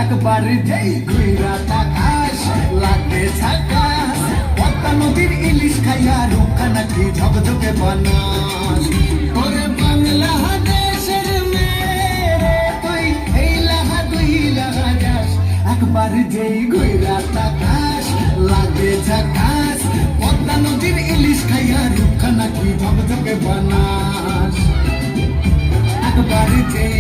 একবার যেই ঘুইরা তাকাস লাগে ঝাকাস পদ্মা নদীর ইলিশ খাইয়া রুখা নাকি ঝকঝকে বানাস ওরে বাংলাদেশের মেয়ে তুই এই লাহা দুই লাহা যাস একবার যেই ঘুইরা তাকাস লাগে ঝাকাস পদ্মা নদীর ইলিশ খাইয়া রুখা নাকি ঝকঝকে বানাস একবার যেই